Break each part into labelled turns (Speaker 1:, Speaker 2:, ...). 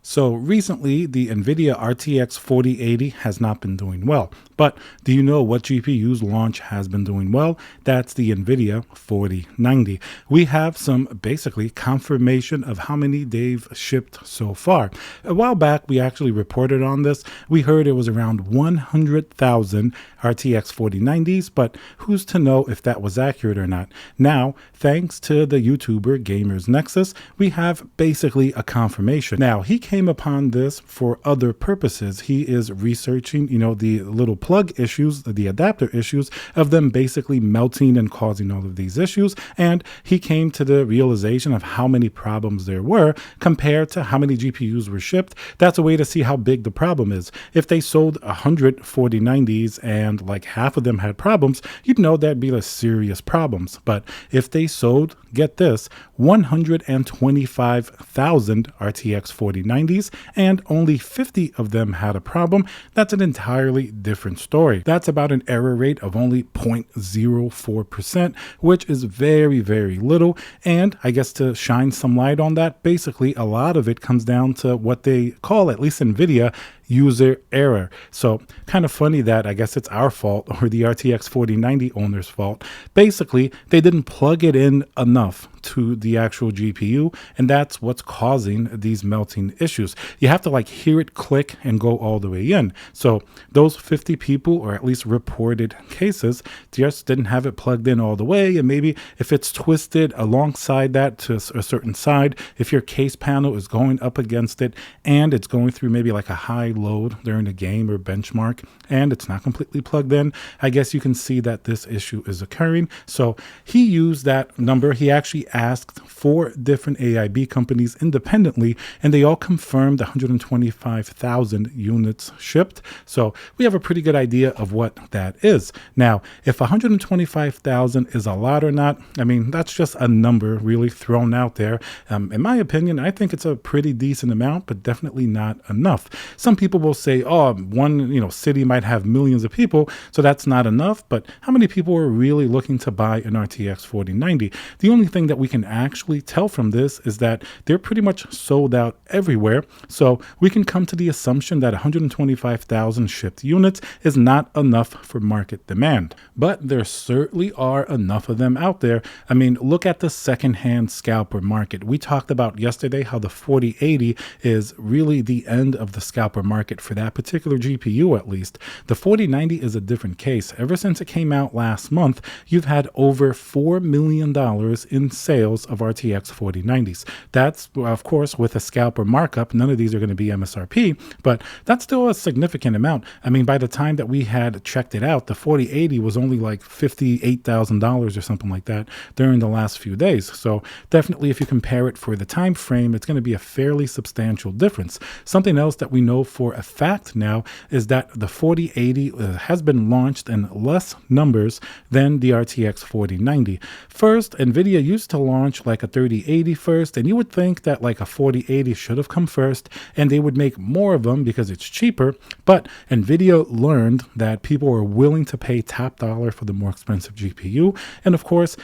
Speaker 1: So recently, the Nvidia RTX 4080 has not been doing well. But do you know what GPU's launch has been doing well? That's the Nvidia 4090. We have some basically confirmation of how many they've shipped so far. A while back, we actually reported on this. We heard it was around 100,000 RTX 4090s, but who's to know if that was accurate or not? Now, thanks to the YouTuber Gamers Nexus, we have basically a confirmation. Now, he came upon this for other purposes. He is researching, the little plug issues, the adapter issues of them basically melting and causing all of these issues. And he came to the realization of how many problems there were compared to how many GPUs were shipped. That's a way to see how big the problem is. If they sold 100 4090s and like half of them had problems, you'd know that'd be serious problems. But if they sold, get this, 125,000 RTX 4090s and only 50 of them had a problem, that's an entirely different story. That's about an error rate of only 0.04%, which is very, very little. And I guess to shine some light on that, basically a lot of it comes down to what they call, at least Nvidia, user error. So kind of funny that I guess it's our fault or the RTX 4090 owner's fault. Basically, they didn't plug it in enough to the actual GPU, and that's what's causing these melting issues. You have to hear it click and go all the way in. So those 50 people, or at least reported cases, just didn't have it plugged in all the way. And maybe if it's twisted alongside that to a certain side, if your case panel is going up against it and it's going through maybe a high load during the game or benchmark and it's not completely plugged in, I guess you can see that this issue is occurring. So he used that number. He actually asked 4 different AIB companies independently, and they all confirmed 125,000 units shipped. So we have a pretty good idea of what that is. Now, if 125,000 is a lot or not, I mean, that's just a number really thrown out there. In my opinion, I think it's a pretty decent amount, but definitely not enough. Some people will say, oh, one city might have millions of people, so that's not enough. But how many people are really looking to buy an RTX 4090? The only thing that we can actually tell from this is that they're pretty much sold out everywhere. So we can come to the assumption that 125,000 shipped units is not enough for market demand. But there certainly are enough of them out there. I mean, look at the secondhand scalper market. We talked about yesterday how the 4080 is really the end of the scalper market for that particular GPU, at least. The 4090 is a different case. Ever since it came out last month, you've had over $4 million in sales of RTX 4090s. That's, of course, with a scalper markup. None of these are going to be MSRP, but that's still a significant amount. I mean, by the time that we had checked it out, the 4080 was only like $58,000 or something like that during the last few days. So definitely, if you compare it for the time frame, it's going to be a fairly substantial difference. Something else that we know for a fact now is that the 4080 has been launched in less numbers than the RTX 4090. First, Nvidia used to launch like a 3080 first, and you would think that like a 4080 should have come first and they would make more of them because it's cheaper. But Nvidia learned that people are willing to pay top dollar for the more expensive GPU. And of course,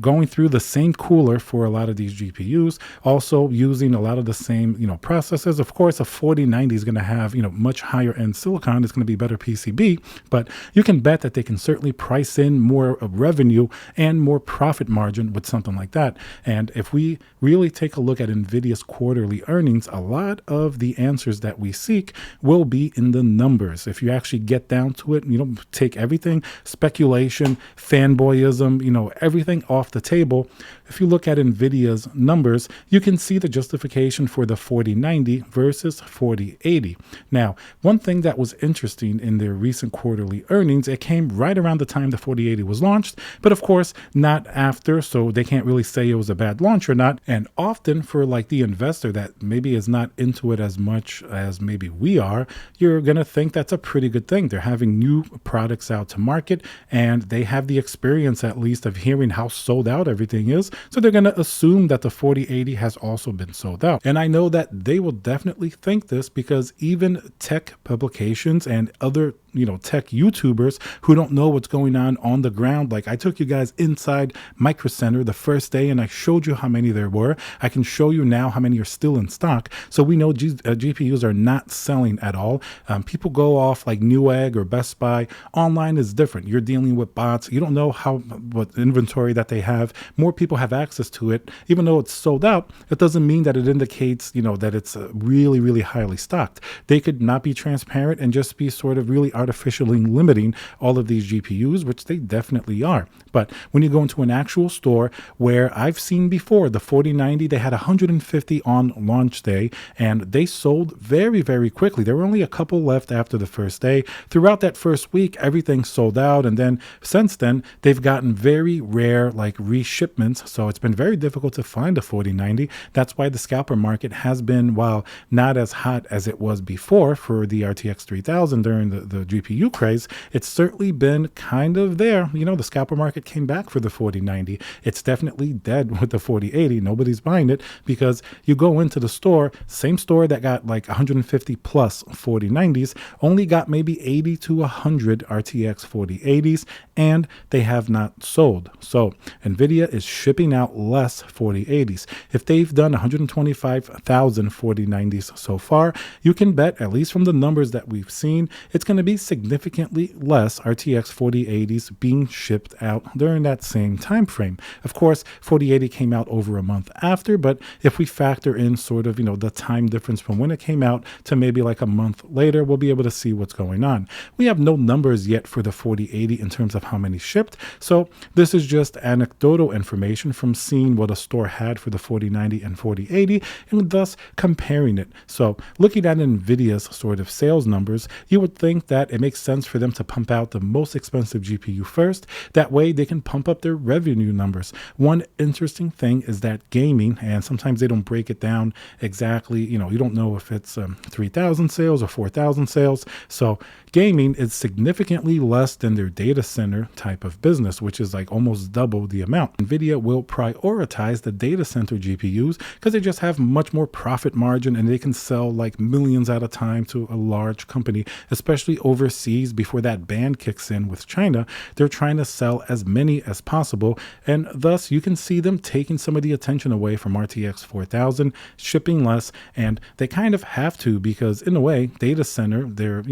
Speaker 1: going through the same cooler for a lot of these GPUs, also using a lot of the same, processors. Of course, a 4090 is going to have, much higher end silicon. It's going to be better PCB, but you can bet that they can certainly price in more revenue and more profit margin with something like that. And if we really take a look at Nvidia's quarterly earnings, a lot of the answers that we seek will be in the numbers. If you actually get down to it, take everything, speculation, fanboyism, everything off the table. If you look at Nvidia's numbers, you can see the justification for the 4090 versus 4080. Now, one thing that was interesting in their recent quarterly earnings, it came right around the time the 4080 was launched, but of course not after, so they can't really say it was a bad launch or not. And often for the investor that maybe is not into it as much as maybe we are, you're going to think that's a pretty good thing. They're having new products out to market and they have the experience at least of hearing how sold out everything is. So they're going to assume that the 4080 has also been sold out. And I know that they will definitely think this because even tech publications and other tech YouTubers who don't know what's going on the ground. Like I took you guys inside Micro Center the first day and I showed you how many there were. I can show you now how many are still in stock. So we know GPUs are not selling at all. People go off like Newegg or Best Buy. Online is different. You're dealing with bots. You don't know what inventory that they have. More people have access to it. Even though it's sold out, it doesn't mean that it indicates, that it's really, really highly stocked. They could not be transparent and just be sort of really artificially limiting all of these GPUs, which they definitely are. But when you go into an actual store where I've seen before, the 4090, they had 150 on launch day and they sold very, very quickly. There were only a couple left after the first day. Throughout that first week, everything sold out. And then since then, they've gotten very rare like reshipments. So it's been very difficult to find a 4090. That's why the scalper market has been, while not as hot as it was before for the RTX 3000 during the GPU craze, it's certainly been kind of there. The scalper market came back for the 4090. It's definitely dead with the 4080. Nobody's buying it because you go into the store, same store that got like 150 plus 4090s, only got maybe 80 to 100 RTX 4080s, and they have not sold. So Nvidia is shipping out less 4080s. If they've done 125,000 4090s so far, you can bet, at least from the numbers that we've seen, it's going to be significantly less RTX 4080s being shipped out during that same time frame. Of course, 4080 came out over a month after, but if we factor in sort of, the time difference from when it came out to maybe like a month later, we'll be able to see what's going on. We have no numbers yet for the 4080 in terms of how many shipped. So this is just anecdotal information from seeing what a store had for the 4090 and 4080 and thus comparing it. So looking at Nvidia's sort of sales numbers, you would think that it makes sense for them to pump out the most expensive GPU first. That way they can pump up their revenue numbers. One interesting thing is that gaming, and sometimes they don't break it down exactly, you don't know if it's 3,000 sales or 4,000 sales. So gaming is significantly less than their data center type of business, which is like almost double the amount. Nvidia will prioritize the data center GPUs because they just have much more profit margin and they can sell like millions at a time to a large company, especially overseas. Before that ban kicks in with China, they're trying to sell as many as possible, and thus you can see them taking some of the attention away from RTX 4000, shipping less, and they kind of have to because in a way, data center, their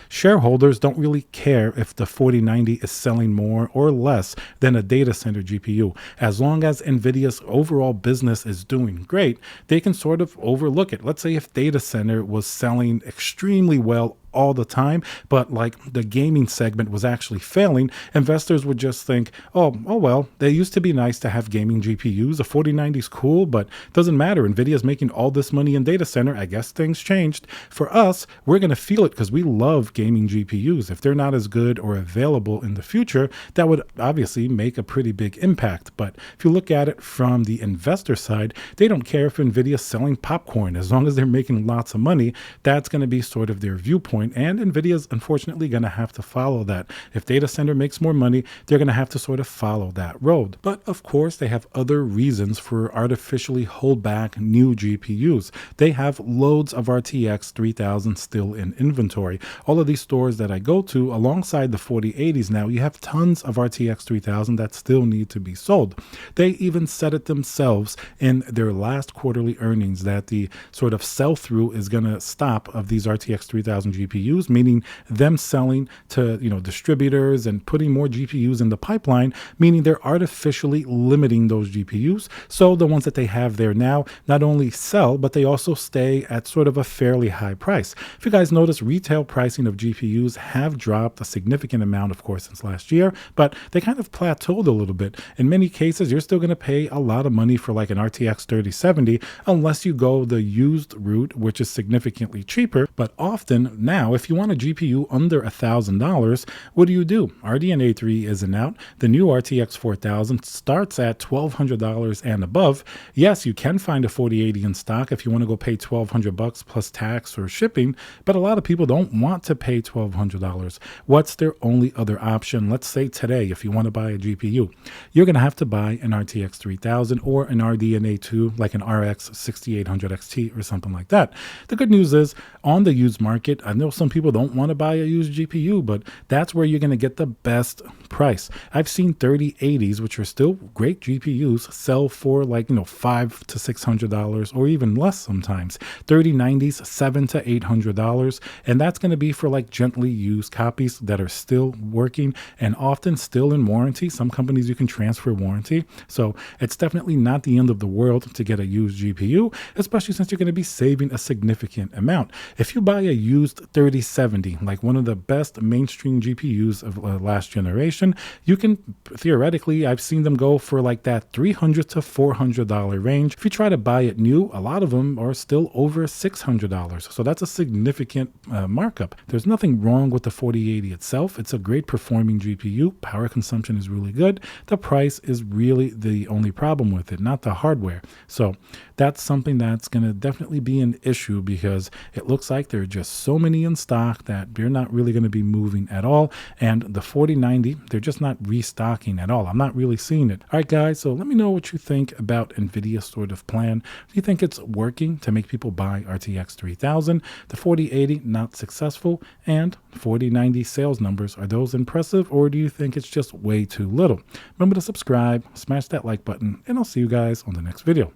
Speaker 1: shareholders don't really care if the 4090 is selling more or less than a data center GPU. As long as Nvidia's overall business is doing great, they can sort of overlook it. Let's say if data center was selling extremely well all the time, but like the gaming segment was actually failing, investors would just think, oh well, they used to be nice to have gaming GPUs. The 4090 is cool, but doesn't matter. Nvidia's making all this money in data center. I guess things changed. For us, we're going to feel it because we love gaming GPUs. If they're not as good or available in the future, that would obviously make a pretty big impact. But if you look at it from the investor side, they don't care if Nvidia's selling popcorn. As long as they're making lots of money, that's going to be sort of their viewpoint. And Nvidia's unfortunately going to have to follow that. If data center makes more money, they're going to have to sort of follow that road. But of course, they have other reasons for artificially hold back new GPUs. They have loads of RTX 3000 still in inventory. All of these stores that I go to, alongside the 4080s now, you have tons of RTX 3000 that still need to be sold. They even said it themselves in their last quarterly earnings that the sort of sell-through is going to stop of these RTX 3000 GPUs, meaning them selling to distributors and putting more GPUs in the pipeline, meaning they're artificially limiting those GPUs. So the ones that they have there now not only sell, but they also stay at sort of a fairly high price. If you guys notice, retail pricing of GPUs have dropped a significant amount, of course, since last year, but they kind of plateaued a little bit. In many cases, you're still going to pay a lot of money for like an RTX 3070 unless you go the used route, which is significantly cheaper. But often now, if you want a GPU under $1,000, what do? RDNA 3 isn't out. The new RTX 4000 starts at $1,200 and above. Yes, you can find a 4080 in stock if you want to go pay $1,200 plus tax or shipping, but a lot of people don't want to pay $1,200. What's their only other option? Let's say today, if you want to buy a GPU, you're going to have to buy an RTX 3000 or an RDNA 2, like an RX 6800 XT or something like that. The good news is, on the used market, I know some people don't want to buy a used GPU, but that's where you're going to get the best price. I've seen 3080s, which are still great GPUs, sell for like, $500 to $600 or even less sometimes. 3090s, $700 to $800. And that's going to be for like gently used copies that are still working and often still in warranty. Some companies you can transfer warranty. So it's definitely not the end of the world to get a used GPU, especially since you're going to be saving a significant amount. If you buy a used 3070, like one of the best mainstream GPUs of last generation, you can theoretically, I've seen them go for like that $300 to $400 range. If you try to buy it new, a lot of them are still over $600. So that's a significant markup. There's nothing wrong with the 4080 itself. It's a great performing GPU. Power consumption is really good. The price is really the only problem with it, not the hardware. So that's something that's going to definitely be an issue because it looks like there are just so many in stock that they're not really going to be moving at all. And the 4090, they're just not restocking at all. I'm not really seeing it. All right, guys, so let me know what you think about Nvidia's sort of plan. Do you think it's working to make people buy RTX 3000? The 4080 not successful, and 4090 sales numbers, are those impressive, or do you think it's just way too little? Remember to subscribe, smash that like button, and I'll see you guys on the next video.